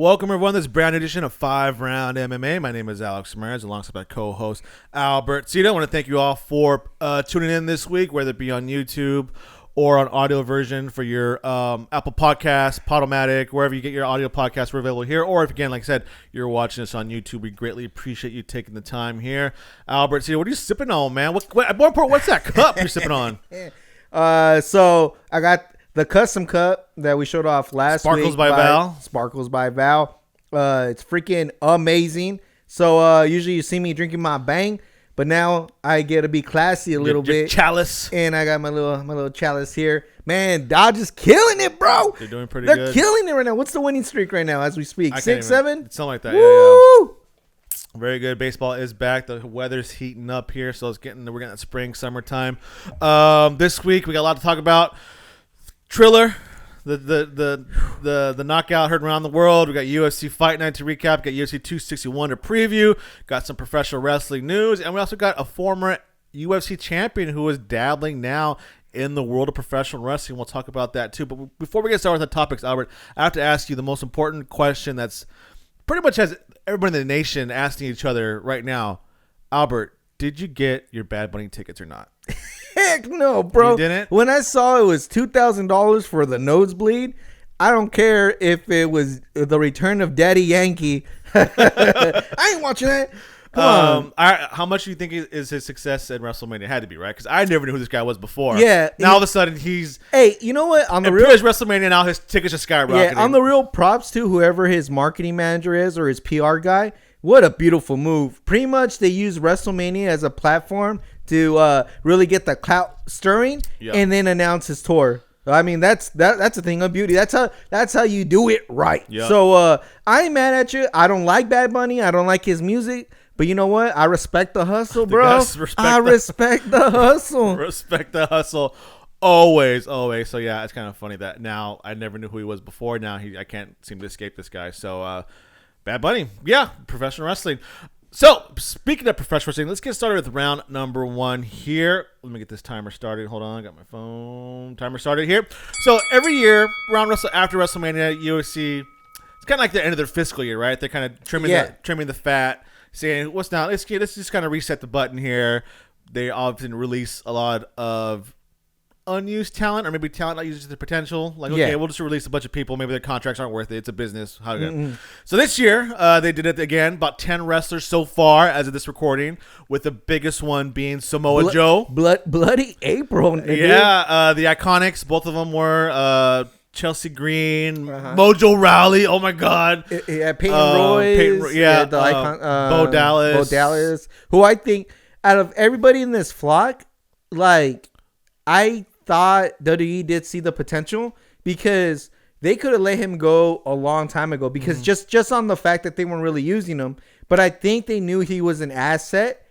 Welcome, everyone. This brand new edition of 5RoundMMA. My name is Alex Ramirez, alongside my co-host, Albert Cita. I want to thank you all for tuning in this week, whether it be on YouTube or on audio version for your Apple Podcasts, Podomatic, wherever you get your audio podcasts, we're available here. Or if, again, like I said, you're watching us on YouTube, we greatly appreciate you taking the time here. Albert Cita, what are you sipping on, man? More important, what's that cup you're sipping on? So I got the custom cup that we showed off last week. Sparkles by Val. Sparkles by Val. It's freaking amazing. So usually you see me drinking my Bang, but now I get to be classy a little bit. Chalice. And I got my little chalice here. Man, Dodge is killing it, bro. They're doing pretty good. They're killing it right now. What's the winning streak right now as we speak? 6, 7? Something like that. Woo! Yeah. Very good. Baseball is back. The weather's heating up here, so we're getting that spring, summertime. This week we got a lot to talk about. Triller, the knockout heard around the world. We got UFC Fight Night to recap. Got UFC 261 to preview. Got some professional wrestling news, and we also got a former UFC champion who is dabbling now in the world of professional wrestling. We'll talk about that too. But before we get started with the topics, Albert, I have to ask you the most important question that's pretty much has everybody in the nation asking each other right now. Albert, did you get your Bad Bunny tickets or not? Heck no, bro. You didn't? When I saw it was $2,000 for the nosebleed, I don't care if it was the return of Daddy Yankee. I ain't watching that. Come on. How much do you think is his success at WrestleMania? It had to be, right? Because I never knew who this guy was before. Yeah. Now all of a sudden he's... Hey, you know what? On the real WrestleMania now, his tickets are skyrocketing. Yeah, on the real, props to whoever his marketing manager is or his PR guy. What a beautiful move. Pretty much they use WrestleMania as a platform to really get the clout stirring and then announce his tour. I mean, that's a thing of beauty. That's how you do it right. Yep. So I ain't mad at you. I don't like Bad Bunny. I don't like his music. But you know what? I respect the hustle, bro. I respect the hustle. Respect the hustle. Always. So, yeah, it's kind of funny that now I never knew who he was before. Now I can't seem to escape this guy. So, Bad Bunny. Yeah, professional wrestling. So, speaking of professional wrestling, let's get started with round number 1 here. Let me get this timer started. Hold on. I got my phone. Timer started here. So, every year, after WrestleMania, UFC, it's kind of like the end of their fiscal year, right? They're kind of trimming the fat, saying, what's now? Let's just kind of reset the button here. They often release a lot of unused talent, or maybe talent not used to the potential. Like, okay, we'll just release a bunch of people. Maybe their contracts aren't worth it. It's a business. So this year, they did it again. About 10 wrestlers so far as of this recording, with the biggest one being Samoa Joe. Bloody April. Yeah, the Iconics. Both of them were Chelsea Green, Mojo Rawley. Oh my God. Peyton Royce. The icon. Bo Dallas. Who I think out of everybody in this flock, like, I thought WWE did see the potential because they could have let him go a long time ago because just on the fact that they weren't really using him. But I think they knew he was an asset,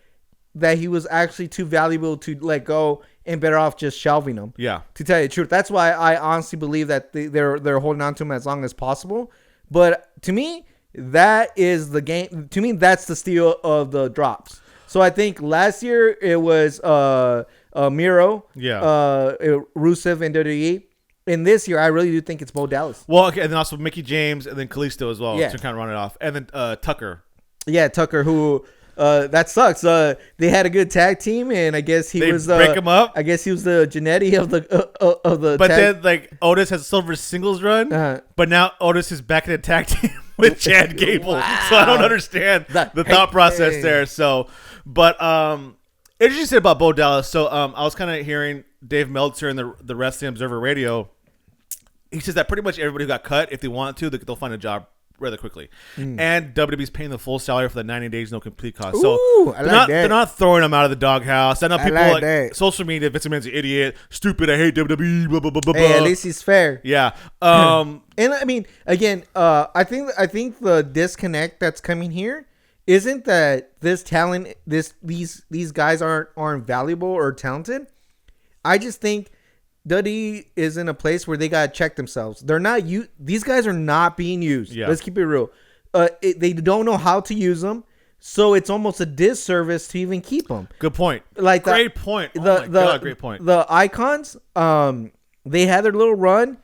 that he was actually too valuable to let go and better off just shelving him. Yeah. To tell you the truth. That's why I honestly believe that they're holding on to him as long as possible. But to me, that is the game. To me, that's the steal of the drops. So I think last year it was Miro, Rusev, and WWE. And this year, I really do think it's Bo Dallas. Well, okay, and then also Mickey James, and then Kalisto as well to kind of run it off, and then Tucker. Yeah, Tucker, who that sucks. They had a good tag team, and I guess he was break him up. I guess he was the Jannetty of the. But then, like, Otis has a silver singles run, but now Otis is back in the tag team with Chad Gable. Wow. So I don't understand the thought process there. So, but interesting to say about Bo Dallas. So I was kind of hearing Dave Meltzer in the Wrestling Observer Radio. He says that pretty much everybody who got cut, if they want to, they'll find a job rather quickly. And WWE's paying the full salary for the 90 days, no complete cost. So they're not throwing them out of the doghouse. I know people like social media, Vince McMahon's an idiot, stupid, I hate WWE, blah, blah, blah, blah. Hey, at least he's fair. Yeah. And I mean, again, I think the disconnect that's coming here isn't that this talent, these guys aren't valuable or talented. I just think WWE is in a place where they gotta check themselves. They're not these guys are not being used. Yeah. Let's keep it real. They don't know how to use them, so it's almost a disservice to even keep them. Good point. Like great point. Oh my God, great point. The Icons, they had their little run.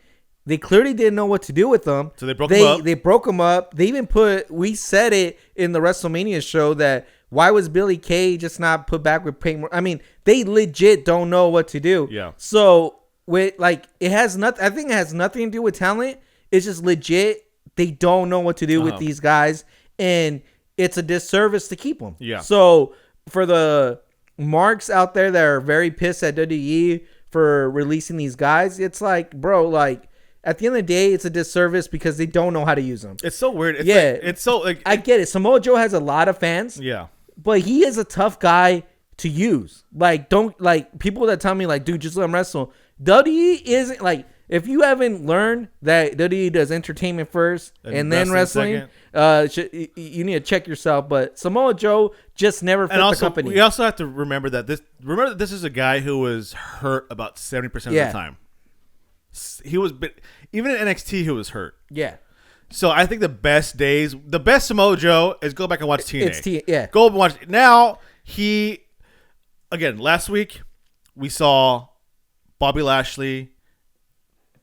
They clearly didn't know what to do with them. So they broke them up. They broke them up. They even we said it in the WrestleMania show that why was Billy Kay just not put back with Peyton? I mean, they legit don't know what to do. Yeah. So it has nothing. I think it has nothing to do with talent. It's just legit. They don't know what to do with these guys, and it's a disservice to keep them. Yeah. So for the marks out there that are very pissed at WWE for releasing these guys, it's like, bro, like at the end of the day, it's a disservice because they don't know how to use them. It's so weird. It's so like I get it. Samoa Joe has a lot of fans. Yeah. But he is a tough guy to use. Like, don't like people that tell me like, dude, just let him wrestle. WWE isn't like, if you haven't learned that WWE does entertainment first and then wrestling, you need to check yourself. But Samoa Joe just never fit the company. We also have to remember that this is a guy who was hurt about 70% of the time. He was, even in NXT, he was hurt. Yeah. So I think the best Samoa Joe is go back and watch TNA. Yeah. Go and watch. Now last week we saw Bobby Lashley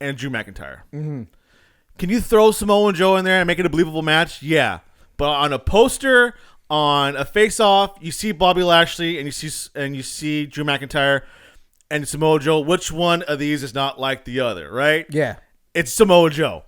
and Drew McIntyre. Mm-hmm. Can you throw Samoa Joe in there and make it a believable match? Yeah. But on a poster, on a face-off, you see Bobby Lashley and you see Drew McIntyre and Samoa Joe. Which one of these is not like the other, right? Yeah. It's Samoa Joe.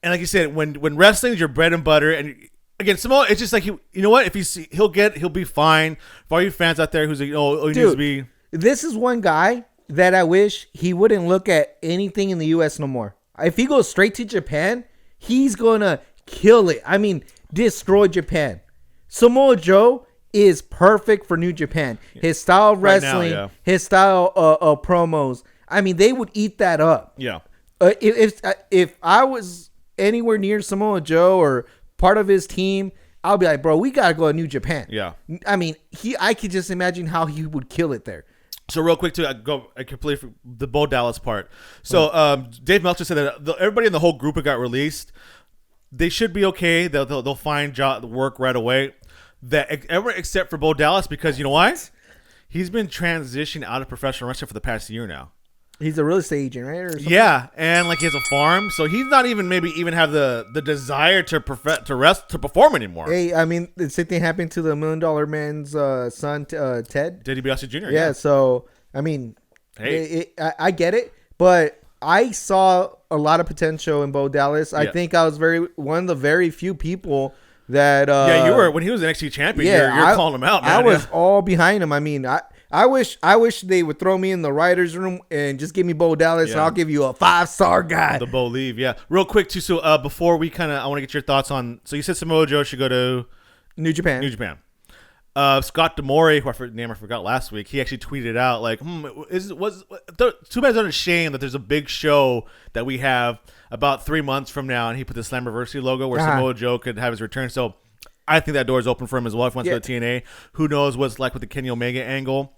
And like you said, when wrestling is your bread and butter, and again, Samoa, it's just like you know what? If he'll be fine. For all you fans out there who's like, he needs to be. This is one guy that I wish he wouldn't look at anything in the U.S. no more. If he goes straight to Japan, he's gonna kill it. I mean, destroy Japan. Samoa Joe is perfect for New Japan. His style of wrestling, right now, his style of promos. I mean, they would eat that up. Yeah. If I was anywhere near Samoa Joe or part of his team, I'll be like, bro, we gotta go to New Japan. Yeah. I mean, I could just imagine how he would kill it there. So real quick, I completely the Bo Dallas part. So Dave Meltzer said that everybody in the whole group that got released, they should be okay. They'll find work right away. Except for Bo Dallas, because you know why? He's been transitioning out of professional wrestling for the past year now. He's a real estate agent, right? Or something? Yeah, and like he has a farm, so he's not even have the desire to perform anymore. Hey, I mean, the same thing happened to the $1 Million Man's son, Ted. Ted DiBiase Jr. Yeah, so I mean, hey, I get it, but I saw a lot of potential in Bo Dallas. I think I was one of the very few people that. You were when he was an NXT champion. Yeah, you're calling him out, man. I was all behind him. I mean, I wish they would throw me in the writers' room and just give me Bo Dallas, and I'll give you a 5-star guy. The Bo leave, yeah. Real quick too. So before we I want to get your thoughts on. So you said Samoa Joe should go to New Japan. Scott D'Amore, whose name I forgot last week, he actually tweeted out like, too bad it's not a shame that there's a big show that we have about 3 months from now, and he put the Slammiversary logo where Samoa Joe could have his return. So I think that door is open for him as well if he wants to go to TNA. Who knows what's like with the Kenny Omega angle.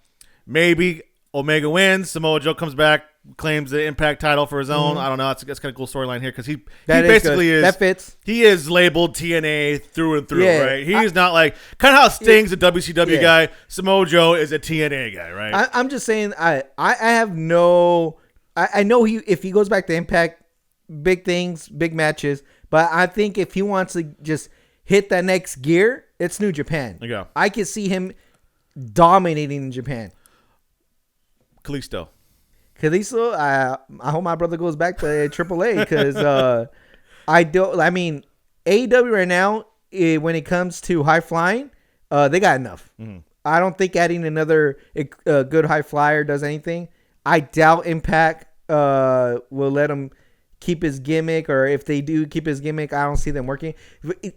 Maybe Omega wins, Samoa Joe comes back, claims the Impact title for his own. I don't know. That's kind of cool storyline here because he basically is. That fits. He is labeled TNA through and through, right? He's not like kind of how Sting's a WCW guy. Samoa Joe is a TNA guy, right? I'm just saying. I have no. I know if he goes back to Impact, big things, big matches. But I think if he wants to just hit that next gear, it's New Japan. There you go. I can see him dominating in Japan. Kalisto, I hope my brother goes back to AAA because I mean, AEW right now, when it comes to high flying, they got enough. Mm-hmm. I don't think adding another good high flyer does anything. I doubt Impact will let him keep his gimmick, or if they do keep his gimmick, I don't see them working.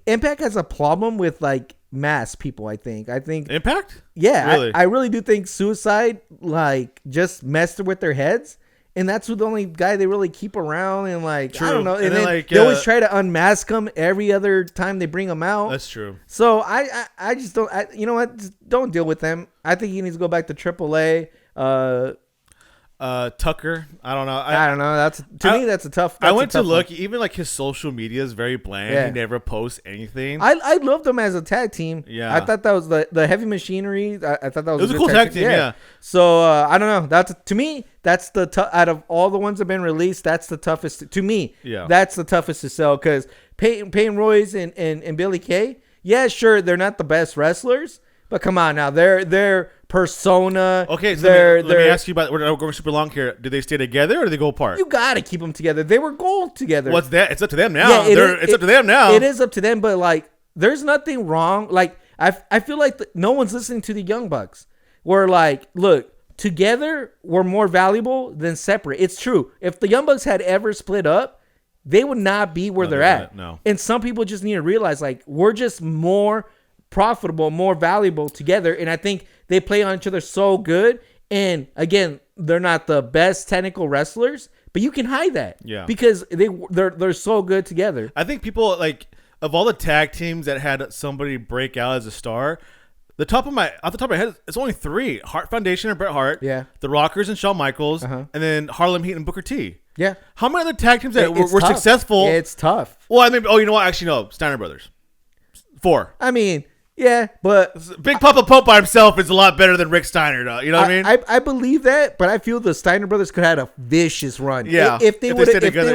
Impact has a problem with like mass people. I think Impact. Yeah, really? I really do think Suicide like just messed with their heads, and that's the only guy they really keep around. And like true. I don't know, and then like, they always try to unmask him every other time they bring him out. That's true. So I just don't. You know what? Just don't deal with them. I think he needs to go back to AAA. Tucker. I don't know. I don't know. To me, that's a tough. I went to one. look. Even like his social media is very bland. Yeah. He never posts anything. I loved them as a tag team. Yeah. I thought that was the Heavy Machinery. I thought that was a cool tag team. Yeah. So I don't know. That's to me. That's out of all the ones that have been released. That's the toughest to me. Yeah. That's the toughest to sell because Peyton Royce and Billy Kay. Yeah, sure, they're not the best wrestlers, but come on now, they're persona. Okay, so let me ask you about. We're going super long here. Do they stay together or do they go apart? You gotta keep them together. They were gold together. What's that? It's up to them now. It's up to them now. It is up to them, but like, there's nothing wrong. Like, I feel like no one's listening to the Young Bucks. We're like, look, together we're more valuable than separate. It's true. If the Young Bucks had ever split up, they would not be where they're at. No. And some people just need to realize, like, we're just more profitable, more valuable together. And I think they play on each other so good. And again, they're not the best technical wrestlers, but you can hide that. Yeah. Because they're so good together. I think people, like, of all the tag teams that had somebody break out as a star, off the top of my head, it's only 3: Hart Foundation and Bret Hart, Yeah. the Rockers and Shawn Michaels, and then Harlem Heat and Booker T. Yeah. How many other tag teams that were tough. successful? It's tough. Well, I mean, you know what? Actually, no. Steiner Brothers. 4. I mean, yeah, but Big Papa Pope by himself is a lot better than Rick Steiner, though. You know what I mean? I believe that, but I feel the Steiner brothers could have had a vicious run. Yeah. If they would have stayed together, I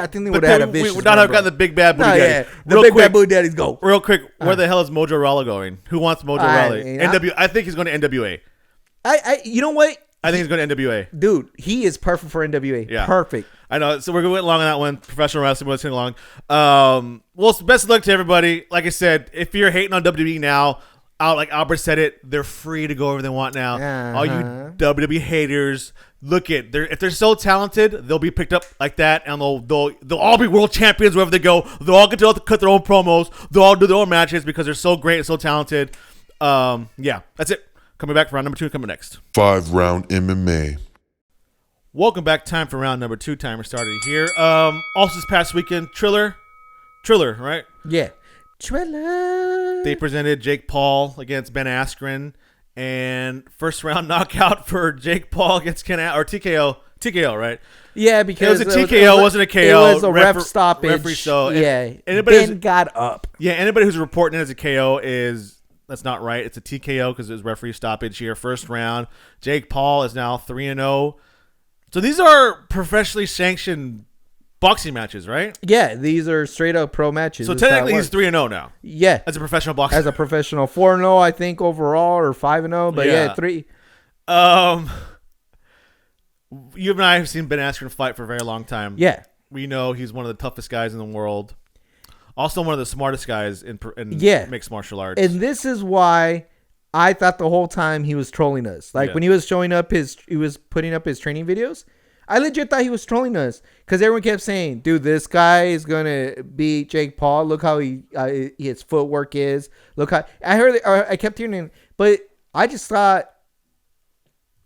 think they would have had a vicious run. We would not have gotten the Big Bad Booty Daddy. Yeah. The Big Bad Booty Daddies go. Real quick, where the hell is Mojo Rawley going? Who wants Mojo Rawley? I think he's going to NWA. You know what? I think he's going to NWA. Dude, he is perfect for NWA. Yeah. Perfect. I know. So we're going along on that one. Professional wrestling, we're going along. Well, best of luck to everybody. Like I said, if you're hating on WWE now, like Albert said it, they're free to go wherever they want now. All you WWE haters, if they're so talented, they'll be picked up like that, and they'll all be world champions wherever they go. They'll all get to cut their own promos. They'll all do their own matches because they're so great and so talented. Yeah, that's it. Coming back for round number 2, coming next. 5-round MMA. Welcome back. Time for round number 2. Timer started here. Also this past weekend, Triller, right? Yeah. Triller. They presented Jake Paul against Ben Askren, and first round knockout for Jake Paul against TKO, right? Yeah, because it was a TKO, wasn't a KO. It was a ref stoppage. Referee, so yeah, Ben got up. Yeah, anybody who's reporting it as a KO that's not right. It's a TKO because it was referee stoppage here. First round. Jake Paul is now 3-0. So these are professionally sanctioned boxing matches, right? Yeah, these are straight up pro matches. So technically he's 3-0 now. Yeah. As a professional boxer. As a professional. 4-0, I think, overall, or 5-0. But yeah 3. You and I have seen Ben Askren fight for a very long time. Yeah. We know he's one of the toughest guys in the world. Also one of the smartest guys in mixed martial arts. And this is why I thought the whole time he was trolling us. Like when he was putting up his training videos, I legit thought he was trolling us because everyone kept saying, dude, this guy is going to beat Jake Paul. Look how his footwork is. Look how I kept hearing him, but I just thought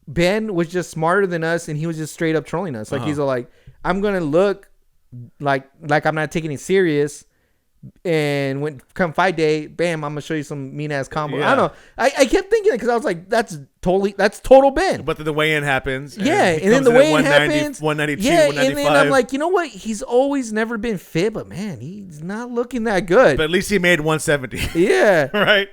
Ben was just smarter than us and he was just straight up trolling us. Like he's like, I'm going to look like I'm not taking it serious. And when come fight day, bam, I'm gonna show you some mean ass combo. Yeah. I don't know. I kept thinking it because I was like, that's total Ben. But then the weigh-in happens. And then the weigh-in happens. 192, yeah, 195. and then I'm like, you know what? He's always never been fit, but man, he's not looking that good. But at least he made 170. Yeah. Right.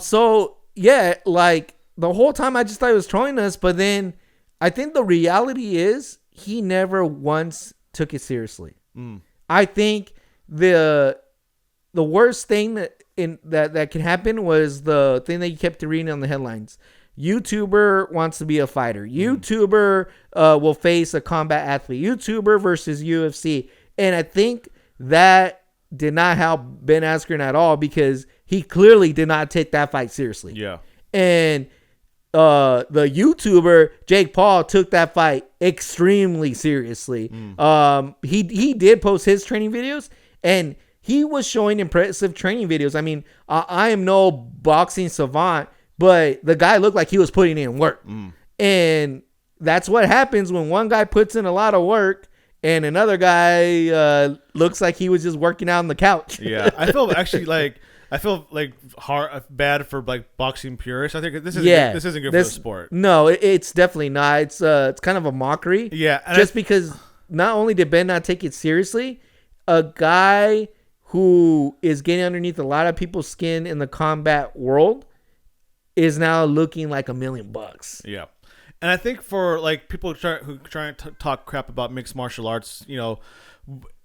So yeah, like the whole time I just thought he was trolling us, but then I think the reality is he never once took it seriously. I think the worst thing that can happen was the thing that you kept reading on the headlines. YouTuber wants to be a fighter. YouTuber will face a combat athlete. YouTuber versus UFC. And I think that did not help Ben Askren at all because he clearly did not take that fight seriously. Yeah. And the YouTuber Jake Paul took that fight extremely seriously. He did post his training videos and he was showing impressive training videos. I mean, I am no boxing savant, but the guy looked like he was putting in work. And that's what happens when one guy puts in a lot of work and another guy looks like he was just working out on the couch. Yeah, I feel actually like I feel like bad for like boxing purists. I think this isn't good for the sport. No, it's definitely not. It's kind of a mockery. Yeah, just because not only did Ben not take it seriously, a guy who is getting underneath a lot of people's skin in the combat world is now looking like $1 million. Yeah. And I think for like people who try to talk crap about mixed martial arts, you know,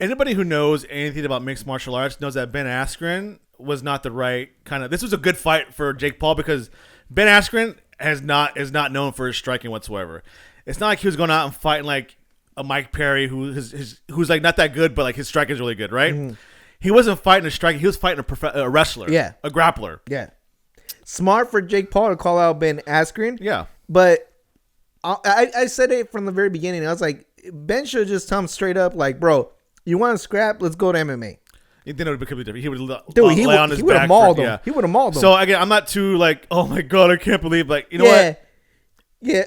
anybody who knows anything about mixed martial arts knows that Ben Askren was not the right kind of. This was a good fight for Jake Paul because Ben Askren is not known for his striking whatsoever. It's not like he was going out and fighting like a Mike Perry who's like not that good, but like his striking is really good, right? Mm-hmm. He wasn't fighting a striker; he was fighting a wrestler, a grappler. Yeah, smart for Jake Paul to call out Ben Askren. Yeah, but I said it from the very beginning. I was like, Ben should just tell him straight up, like, bro, you want to scrap? Let's go to MMA. Then it would become different. He would lay on his back. He would have mauled him. He would have mauled him. So again, I'm not too like, oh my god, I can't believe like you know what? Yeah.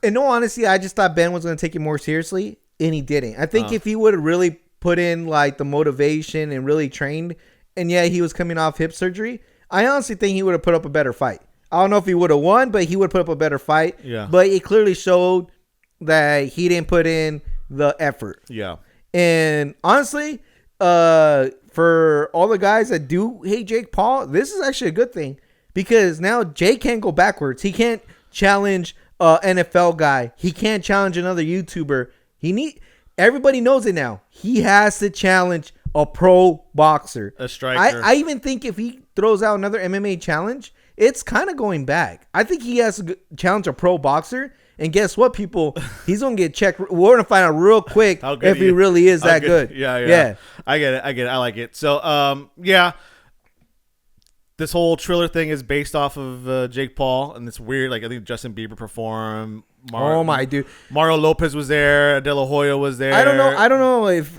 In all honesty, I just thought Ben was going to take it more seriously, and he didn't. I think if he would have really put in like the motivation and really trained, and he was coming off hip surgery, I honestly think he would have put up a better fight. I don't know if he would have won, but he would put up a better fight. Yeah. But it clearly showed that he didn't put in the effort. Yeah. And honestly, for all the guys that do hate Jake Paul, this is actually a good thing because now Jake can't go backwards. He can't challenge an NFL guy. He can't challenge another YouTuber. Everybody knows it now. He has to challenge a pro boxer, a striker. I even think if he throws out another MMA challenge, it's kind of going back. I think he has to challenge a pro boxer. And guess what, people? He's going to get checked. We're going to find out real quick if he really is that good. Yeah. I get it. I like it. So, this whole Triller thing is based off of Jake Paul. And it's weird. Like, I think Justin Bieber performed. Dude. Mario Lopez was there. De La Hoya was there. I don't know if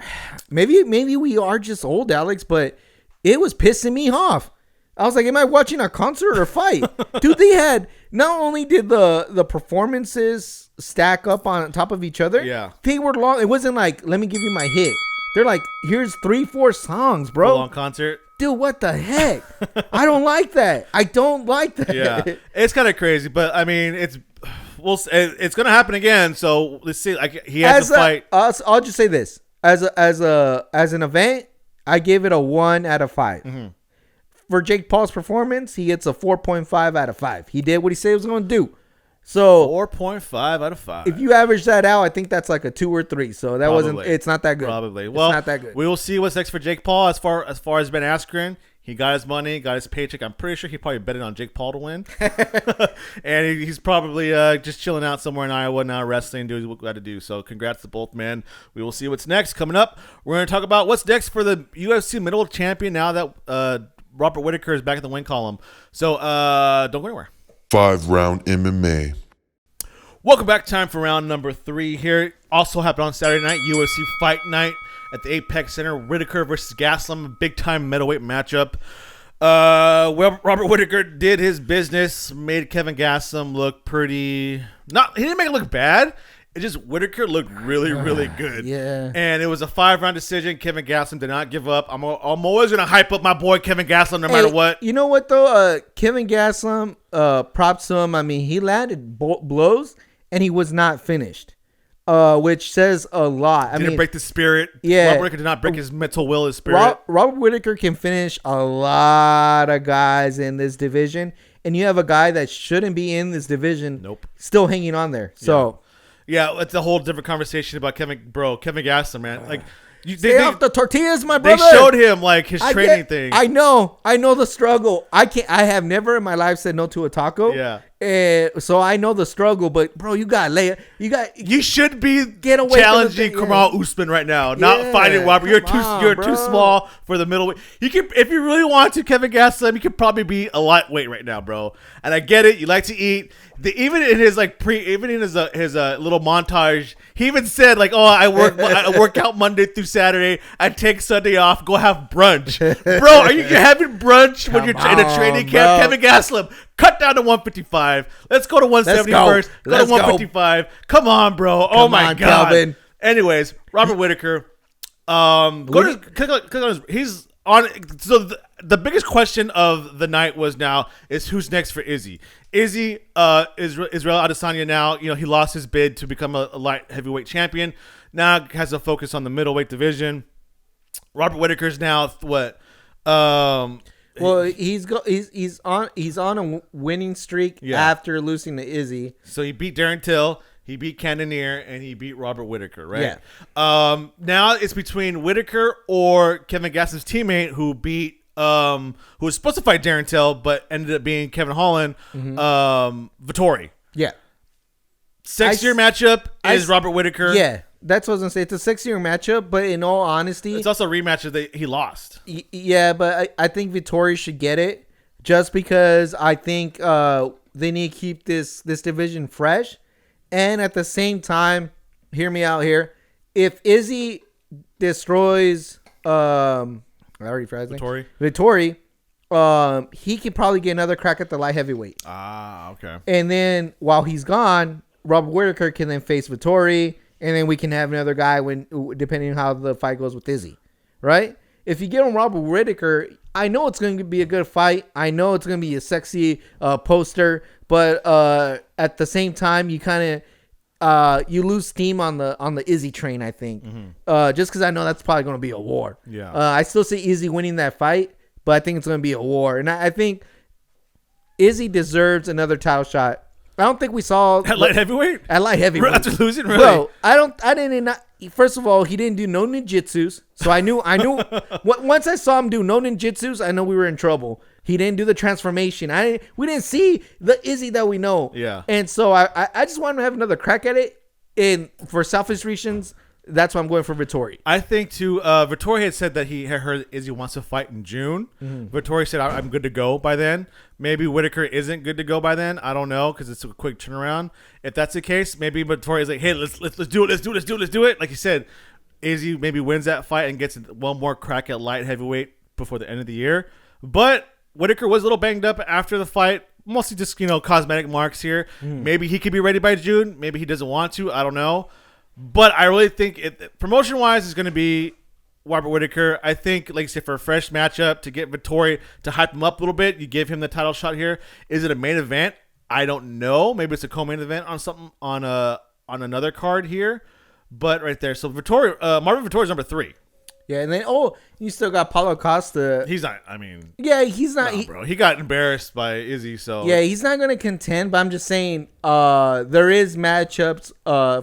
maybe we are just old, Alex, but it was pissing me off. I was like, am I watching a concert or a fight? Dude, they had, not only did the performances stack up on top of each other, they were long. It wasn't like, let me give you my hit. They're like, here's 3-4 songs, bro. Full on concert. Dude, what the heck? I don't like that. I don't like that. Yeah, it's kind of crazy, but I mean, it's going to happen again. So let's see. Like he has to fight. I'll just say this: as an event, I give it a 1 out of 5. Mm-hmm. For Jake Paul's performance, he gets a 4.5 out of 5. He did what he said he was going to do. So 4.5 out of 5. If you average that out, I think that's like a 2 or 3. So that it's not that good. Probably. Well, it's not that good. We will see what's next for Jake Paul. As far as Ben Askren, he got his money, got his paycheck. I'm pretty sure he probably betted on Jake Paul to win. And he's probably just chilling out somewhere in Iowa now, wrestling, doing what he got to do. So congrats to both men. We will see what's next. Coming up, we're going to talk about what's next for the UFC middleweight champion now that Robert Whitaker is back in the win column. So don't go anywhere. 5-round MMA. Welcome back. Time for round number 3 here. Also happened on Saturday night, UFC Fight Night at the Apex Center. Whitaker versus Gaslum, a big-time middleweight matchup. Robert Whitaker did his business, made Kevin Gaslum look pretty... He didn't make it look bad. It just Whitaker looked really, really good. Yeah. And it was a 5-round decision. Kevin Gaslum did not give up. I'm always going to hype up my boy Kevin Gaslum no matter what. You know what, though? Kevin Gaslum, props to him. I mean, he landed blows, and he was not finished, which says a lot. Didn't break the spirit. Yeah. Robert Whitaker did not break his mental will, his spirit. Robert Whitaker can finish a lot of guys in this division, and you have a guy that shouldn't be in this division still hanging on there. So... Yeah, it's a whole different conversation about Kevin Gaslum, man. Like, stay off the tortillas, my brother. They showed him like his training thing. I know the struggle. I have never in my life said no to a taco. Yeah. So I know the struggle, but bro, you should be get away challenging Kamal Usman right now, not fighting Robert. You're too small for the middleweight. You can, if you really want to, Kevin Gaslum, you could probably be a lightweight right now, bro. And I get it. You like to eat. Even in his little montage, he even said like, "Oh, I work out Monday through Saturday. I take Sunday off. Go have brunch, bro. Are you having brunch when you're in a training camp?" Kevin Gaslum, cut down to 155. Let's go to 170 first. Go to 155. Come on, bro. Oh my God. Calvin. Anyways, Robert Whitaker. Click on his. He's So the biggest question of the night was now is who's next for Izzy. Izzy Israel Adesanya now, he lost his bid to become a light heavyweight champion. Now has a focus on the middleweight division. Robert Whitaker's now what? Well, he's on a winning streak after losing to Izzy. So he beat Darren Till, he beat Cannonier, and he beat Robert Whitaker, right? Yeah. Now it's between Whitaker or Kevin Gaslum's teammate who beat who was supposed to fight Darren Till but ended up being Kevin Holland, Vettori. Yeah. 6-year matchup is Robert Whitaker. Yeah. That's what I was going to say. It's a 6-year matchup, but in all honesty... It's also a rematch that he lost. Yeah, but I think Vettori should get it just because I think they need to keep this division fresh. And at the same time, hear me out here, if Izzy destroys Vettori, he could probably get another crack at the light heavyweight. Ah, okay. And then while he's gone, Robert Whitaker can then face Vettori, and then we can have another guy depending on how the fight goes with Izzy, right? If you get on Robert Whitaker, I know it's going to be a good fight. I know it's going to be a sexy poster, but at the same time, you kind of you lose steam on the Izzy train. I think just because I know that's probably going to be a war. Yeah, I still see Izzy winning that fight, but I think it's going to be a war, and I think Izzy deserves another title shot. I don't think we saw at light heavyweight. At light heavyweight, after losing, really? Bro, I didn't. First of all, he didn't do no ninjutsus, so I knew. Once I saw him do no ninjutsus, I know we were in trouble. He didn't do the transformation. We didn't see the Izzy that we know. Yeah. And so I just want him to have another crack at it. And for selfish reasons, that's why I'm going for Vettori. I think too. Vettori had said that he had heard Izzy wants to fight in June. Vettori said I'm good to go by then. Maybe Whitaker isn't good to go by then. I don't know because it's a quick turnaround. If that's the case, maybe Vettori is like, hey, let's do it. Like you said, Izzy maybe wins that fight and gets one more crack at light heavyweight before the end of the year. But Whitaker was a little banged up after the fight. Mostly just cosmetic marks here. Maybe he could be ready by June. Maybe he doesn't want to. I don't know. But I really think promotion-wise is going to be Robert Whitaker. I think, like you said, for a fresh matchup, to get Vettori to hype him up a little bit, you give him the title shot here. Is it a main event? I don't know. Maybe it's a co-main event on something on another card here. But right there, so Marvin Vettori is number 3. Yeah, and then you still got Paulo Costa. He's not. I mean, yeah, he's not. No, bro, he got embarrassed by Izzy. So yeah, he's not going to contend. But I'm just saying, there is matchups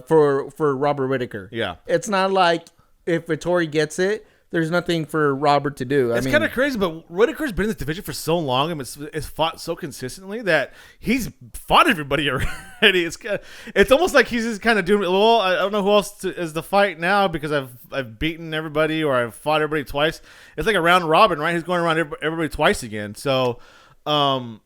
for Robert Whitaker. Yeah, it's not like if Vettori gets it, there's nothing for Robert to do. It's kind of crazy, but Whitaker's been in this division for so long and it's fought so consistently that he's fought everybody already. It's almost like he's just kind of doing. Well, I don't know who else is the fight now because I've beaten everybody or I've fought everybody twice. It's like a round robin, right? He's going around everybody twice again. So, even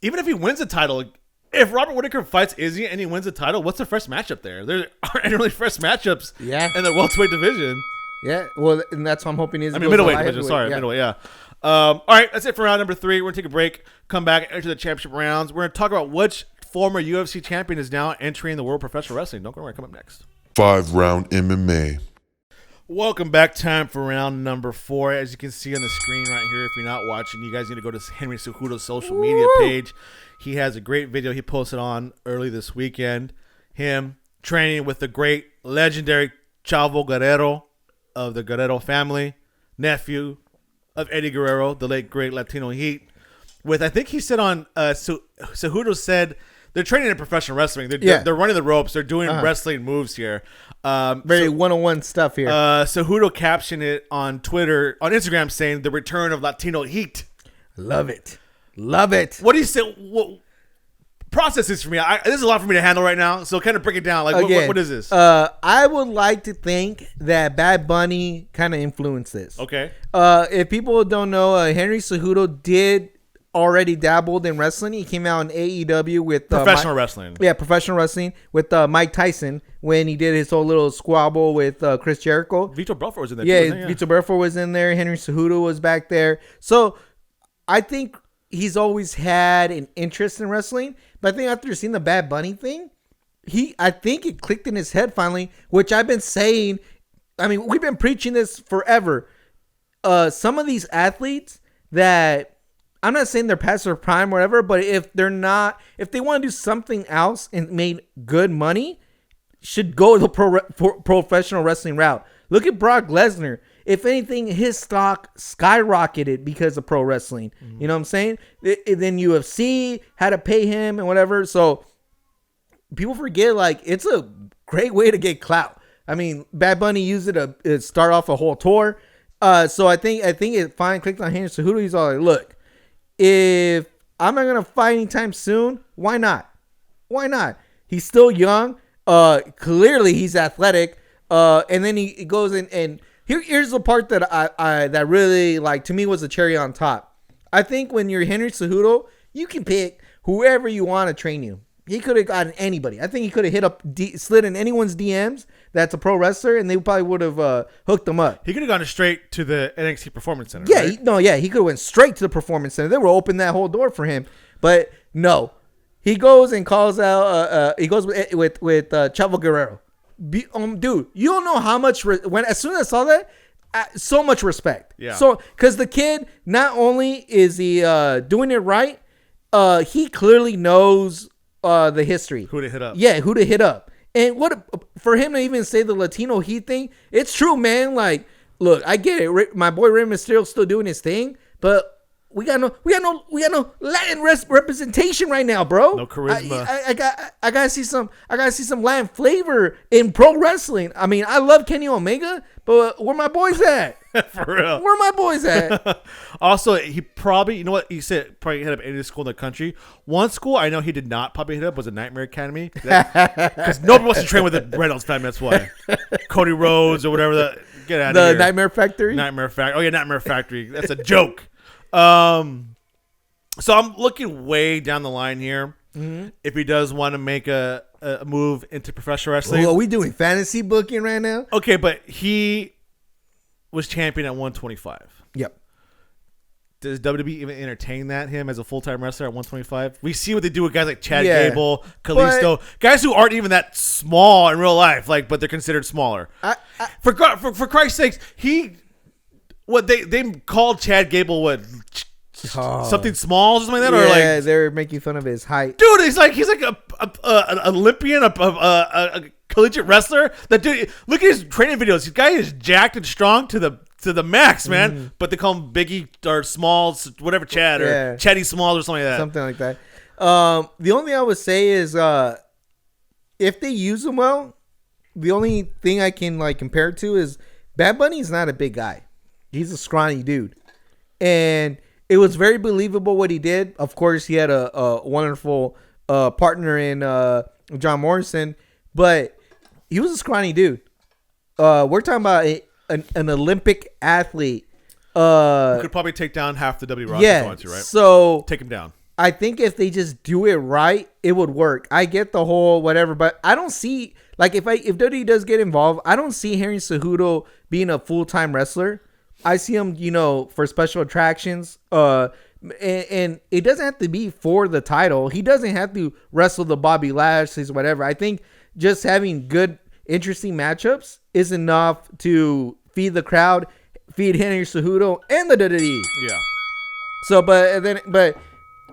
if he wins the title. If Robert Whitaker fights Izzy and he wins the title, what's the fresh matchup there? There aren't any really fresh matchups in the welterweight division. Yeah, well, and that's what I'm hoping is. Middleweight division. Sorry, middleweight. Yeah. All right, that's it for round number 3. We're gonna take a break. Come back enter the championship rounds. We're gonna talk about which former UFC champion is now entering the world of professional wrestling. Don't go away. Come up next. 5-round MMA. Welcome back. Time for round number 4. As you can see on the screen right here, if you're not watching, you guys need to go to Henry Cejudo's social media page. He has a great video he posted on early this weekend. Him training with the great, legendary Chavo Guerrero of the Guerrero family, nephew of Eddie Guerrero, the late great Latino Heat. With, I think he said on, Cejudo said they're training in professional wrestling. They're running the ropes. They're doing wrestling moves here. Very one-on-one stuff here. Cejudo captioned it on Instagram saying the return of Latino Heat. Love it. What do you say? Process this for me. This is a lot for me to handle right now. So kind of break it down. Like, what is this? I would like to think that Bad Bunny kind of influenced this. Okay. If people don't know, Henry Cejudo did already dabbled in wrestling. He came out in AEW with professional wrestling. Yeah, professional wrestling with Mike Tyson when he did his whole little squabble with Chris Jericho. Vitor Belfort was in there. Yeah, Vitor Belfort was in there. Henry Cejudo was back there. So I think he's always had an interest in wrestling, but I think after seeing the Bad Bunny thing, I think it clicked in his head finally, which I've been saying. I mean, we've been preaching this forever. some of these athletes that I'm not saying they're past their prime or whatever, but if they want to do something else and make good money, should go the professional wrestling route. Look at Brock Lesnar. If anything, his stock skyrocketed because of pro wrestling. You know what I'm saying? Then UFC had to pay him and whatever. So people forget, like, it's a great way to get clout. I mean, Bad Bunny used it to start off a whole tour. So I think it finally clicked on Henry Cejudo. He's all like, look, if I'm not going to fight anytime soon, why not? Why not? He's still young. Clearly he's athletic. And then he goes in and here's the part that that really, like, to me was a cherry on top. I think when you're Henry Cejudo, you can pick whoever you want to train you. He could have gotten anybody. I think he could have slid in anyone's DMs that's a pro wrestler, and they probably would have hooked him up. He could have gone straight to the NXT Performance Center. Yeah, right? He could have went straight to the Performance Center. They would open that whole door for him. But no, he goes and calls out. He goes with Chavo Guerrero. Dude, you don't know how much as soon as I saw that, so much respect. Yeah. So because the kid, not only is he doing it right, he clearly knows the history. Who to hit up? Yeah, who to hit up. And for him to even say the Latino Heat thing, it's true, man. Like, look, I get it. My boy Rey Mysterio's still doing his thing, but we got no Latin representation right now, bro. No charisma. I gotta see some Latin flavor in pro wrestling. I mean, I love Kenny Omega, but where my boys at? For real. Where my boys at? Also, he probably, you know what he said, probably hit up any school in the country. One school I know he did not probably hit up was a Nightmare Academy, because nobody wants to train with the Reynolds family. That's why. Cody Rhodes or whatever. Get out of here. The Nightmare Factory. Oh yeah, Nightmare Factory. That's a joke. So I'm looking way down the line here. Mm-hmm. If he does want to make a move into professional wrestling. Are we doing fantasy booking right now? Okay, but he was champion at 125. Yep. Does WWE even entertain him as a full-time wrestler at 125? We see what they do with guys like Chad Yeah. Gable, Kalisto, guys who aren't even that small in real life, like, but they're considered smaller. For Christ's sakes, they called Chad Gable something small or something like that, or like they're making fun of his height. Dude, he's like an Olympian, a collegiate wrestler. That dude, look at his training videos. This guy is jacked and strong to the max, man. Mm. But they call him Biggie or Smalls, whatever, Chad or Chatty Smalls or something like that. Something like that. The only thing I would say is if they use him well, the only thing I can like compare it to is Bad Bunny's not a big guy. He's a scrawny dude, and it was very believable what he did. Of course, he had a wonderful partner in John Morrison, but he was a scrawny dude. We're talking about an Olympic athlete. Who could probably take down half the W roster if he wanted to, right? So take him down. I think if they just do it right, it would work. I get the whole whatever, but I don't see, like, if WWE does get involved, I don't see Henry Cejudo being a full-time wrestler. I see him, for special attractions. And it doesn't have to be for the title. He doesn't have to wrestle the Bobby Lashley's, whatever. I think just having good, interesting matchups is enough to feed the crowd, feed Henry Cejudo and the WWE. Yeah. So, but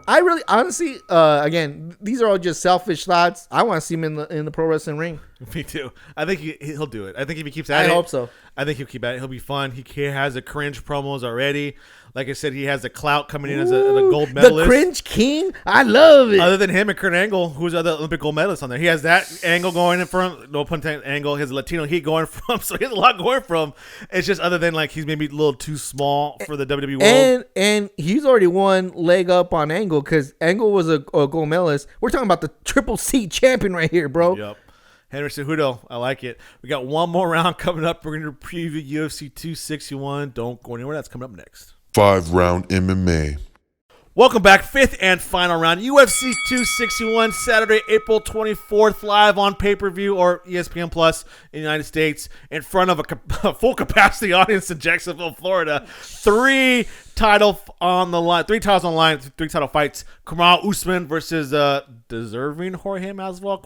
I really, honestly, again, these are all just selfish thoughts. I want to see him in the pro wrestling ring. Me too. I think he'll do it. I think if he keeps at it. I hope so. I think he'll keep at it. He'll be fun. He has the cringe promos already. Like I said, he has the clout coming in as a gold medalist. The cringe king? I love it. Other than him and Kurt Angle, who's the other Olympic gold medalist on there. He has that angle going in from, no pun intended, angle. His Latino heat going from. So he has a lot going from. It's just other than like he's maybe a little too small for the WWE world. And he's already one leg up on Angle because Angle was a gold medalist. We're talking about the Triple C champion right here, bro. Yep. Henry Cejudo, I like it. We got one more round coming up. We're going to preview UFC 261. Don't go anywhere. That's coming up next. 5-round MMA. Welcome back. Fifth and final round. UFC 261, Saturday, April 24th, live on pay-per-view or ESPN Plus in the United States in front of a full capacity audience in Jacksonville, Florida. Three titles on the line, 3 title fights. Kamaru Usman versus deserving Jorge Masvidal, ?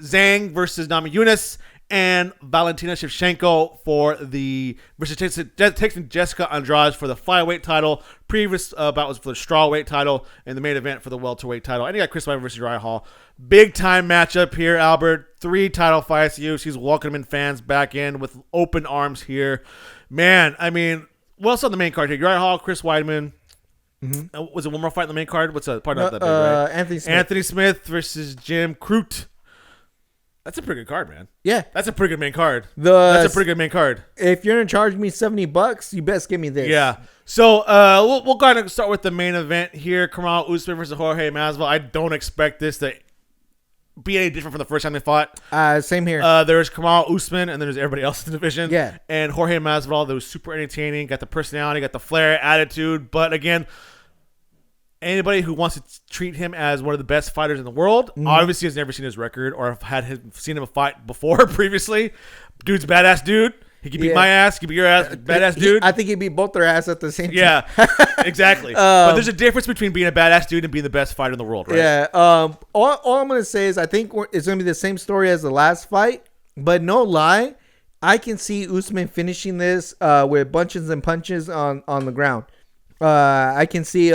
Zhang versus Domiunis. and Valentina Shevchenko for the versus Texan Jessica Andrade for the flyweight title. Previous bout was for the strawweight title, and the main event for the welterweight title. And you got Chris Weidman versus Uriah Hall. Big time matchup here, Albert. 3 title fights. UFC's welcoming fans back in with open arms here. Man, I mean, what else on the main card here? Uriah Hall, Chris Weidman. Mm-hmm. Was it one more fight on the main card? What's that? Probably not that big, right? Anthony Smith versus Jim Crute. That's a pretty good card, man. Yeah. That's a pretty good main card. That's a pretty good main card. If you're going to charge me $70, you best give me this. Yeah. So we'll kind of start with the main event here. Kamaru Usman versus Jorge Masvidal. I don't expect this to be any different from the first time they fought. Same here. There's Kamaru Usman, and then there's everybody else in the division. Yeah. And Jorge Masvidal, that was super entertaining. Got the personality, got the flair, attitude. But again, anybody who wants to treat him as one of the best fighters in the world obviously has never seen his record or seen him fight before previously. Dude's a badass dude. He can beat my ass. He can beat your ass. Badass dude. I think he beat both their ass at the same time. Yeah, exactly. But there's a difference between being a badass dude and being the best fighter in the world, right? Yeah. All I'm going to say is I think it's going to be the same story as the last fight. But no lie, I can see Usman finishing this with bunches and punches on the ground. I can see...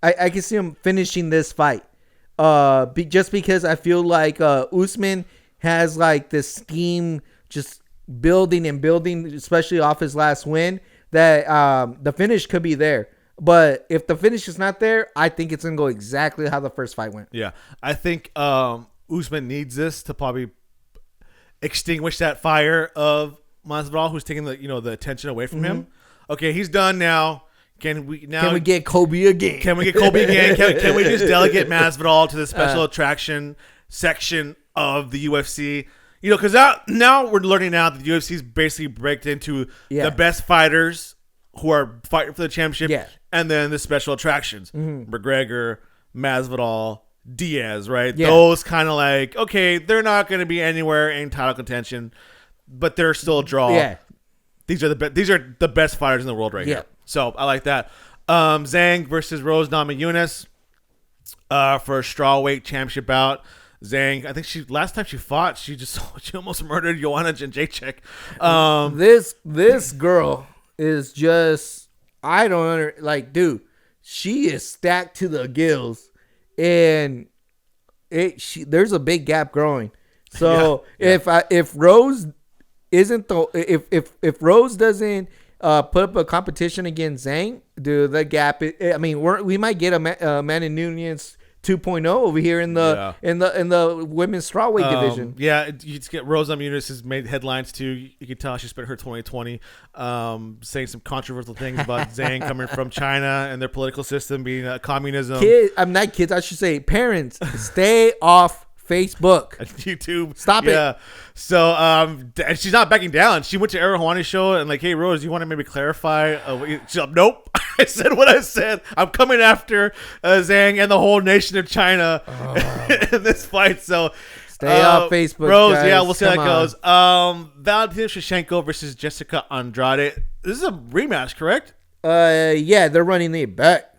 I can see him finishing this fight, just because I feel like Usman has like this steam just building and building, especially off his last win. That the finish could be there, but if the finish is not there, I think it's gonna go exactly how the first fight went. Yeah, I think Usman needs this to probably extinguish that fire of Masvidal, who's taking the attention away from him. Okay, he's done now. Can we get Kobe again? Can we get Kobe again? Can we just delegate Masvidal to the special attraction section of the UFC? Because now we're learning now that the UFC's basically breaked into the best fighters who are fighting for the championship, and then the special attractions: McGregor, Masvidal, Diaz. Right? Yeah. Those kind of like, okay, they're not going to be anywhere in title contention, but they're still a draw. Yeah. These are the best fighters in the world right here. So I like that. Zhang versus Rose Domiunis for a strawweight championship bout. Zhang, I think last time she fought, she almost murdered Joanna Jędrzejczyk. This girl is just, I don't dude, she is stacked to the gills, and there's a big gap growing. So if Rose isn't if Rose doesn't put up a competition against Zhang, dude, the gap. We might get a Manny Nunes 2.0 over here in the women's strawweight division. Yeah, you just get Rose Domiunis has made headlines too. You can tell she spent her 2020 saying some controversial things about Zhang coming from China and their political system being communism. I should say parents, stay off Facebook, YouTube, stop it. Yeah. So she's not backing down. She went to Ariel Helwani's show and like, hey Rose, you want to maybe clarify? She's like, nope. I said what I said. I'm coming after Zhang and the whole nation of China in this fight. So stay off Facebook, Rose. guys. Yeah, we'll see how it goes. Valentina Shevchenko versus Jessica Andrade. This is a rematch, correct? Yeah, they're running it back.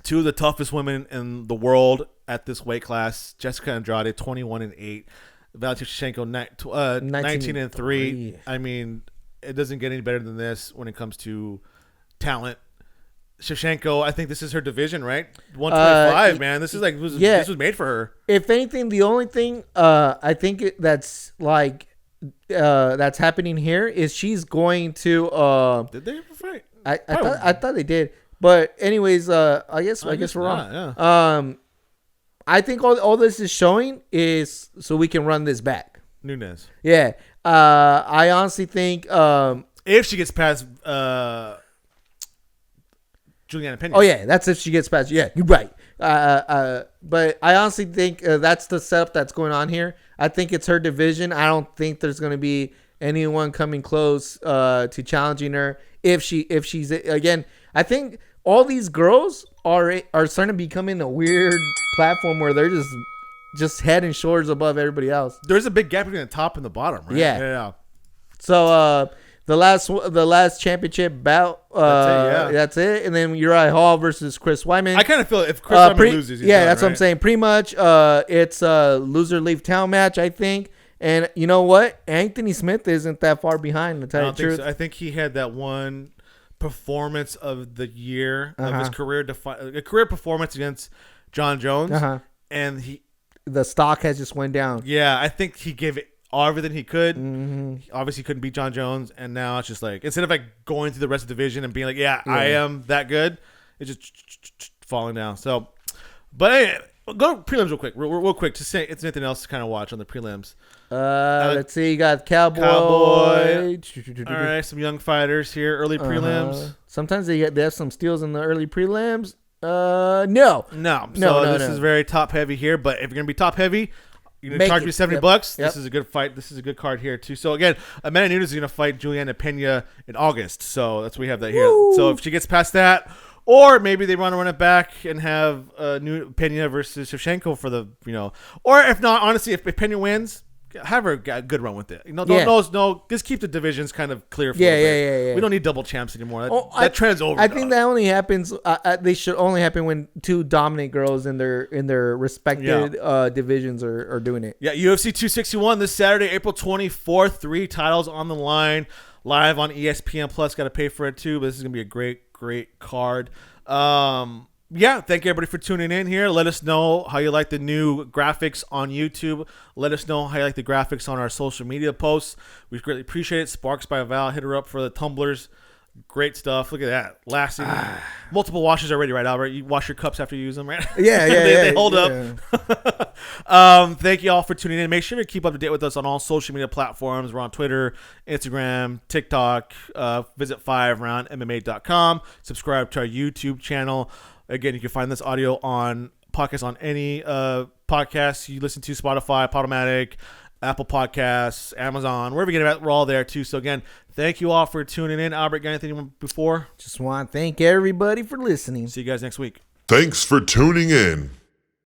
Two of the toughest women in the world at this weight class. Jessica Andrade, 21-8. Valentina Shevchenko, 19-3. I mean, it doesn't get any better than this when it comes to talent. Shevchenko, I think this is her division, right? 125, man. This is like this was made for her. If anything, the only thing I think that's happening here is she's going to. Did they ever fight? I thought they did. But anyways, I guess we're wrong. Yeah. I think all this is showing is so we can run this back. Nunes. Yeah. I honestly think if she gets past Juliana Pena. Oh yeah, that's if she gets past. Yeah, you're right. But I honestly think that's the setup that's going on here. I think it's her division. I don't think there's going to be anyone coming close to challenging her if she's again. I think all these girls are starting to become in a weird platform where they're just head and shoulders above everybody else. There's a big gap between the top and the bottom, right? Yeah. So the last championship bout, that's it. And then Uriah Hall versus Chris Weidman. I kind of feel if Chris Weidman loses, he's done, that's right? what I'm saying. Pretty much, it's a loser leave town match, I think. And you know what? Anthony Smith isn't that far behind, to tell I you don't the think truth. so. I think he had that one performance of the year of his career, a career performance against John Jones, and the stock has just went down. Yeah, I think he gave it everything he could. Mm-hmm. Obviously, he couldn't beat John Jones, and now it's just like instead of like going through the rest of the division and being like, "Yeah, I am that good," it's just falling down. So, but anyway, go prelims real quick, real quick. To say it's anything else to kind of watch on the prelims. Let's see. You got Cowboy. All right, some young fighters here. Early prelims. Sometimes they have some steals in the early prelims. No. So this is very top heavy here. But if you're gonna be top heavy, you're gonna charge me $70. This is a good fight. This is a good card here too. So again, Amanda Nunes is gonna fight Juliana Pena in August. So that's we have that here. Woo. So if she gets past that, or maybe they want to run it back and have new Pena versus Shevchenko for the or if not, honestly, if Pena wins, have her a good run with it. Just keep the divisions kind of clear for a little bit. Yeah. We don't need double champs anymore. That trend's over. I think that only happens. They should only happen when two dominant girls in their respected divisions are doing it. Yeah, UFC 261 this Saturday, April 24th. 3 titles on the line, live on ESPN Plus. Got to pay for it too, but this is gonna be a great card. Thank you everybody for tuning in here. Let us know how you like the new graphics on YouTube. Let us know how you like the graphics on our social media posts. We greatly appreciate it. Sparks by Val, hit her up for the tumblers. Great stuff. Look at that. Lasting. Multiple washes already, right, Albert? You wash your cups after you use them, right? Yeah. They hold up. Thank you all for tuning in. Make sure to keep up to date with us on all social media platforms. We're on Twitter, Instagram, TikTok. Visit FiveRoundMMA.com. Subscribe to our YouTube channel. Again, you can find this audio on podcasts on any podcast you listen to, Spotify, Podomatic, Apple Podcasts, Amazon, wherever you get it, we're all there too. So again, thank you all for tuning in. Albert, got anything before? Just want to thank everybody for listening. See you guys next week. Thanks for tuning in.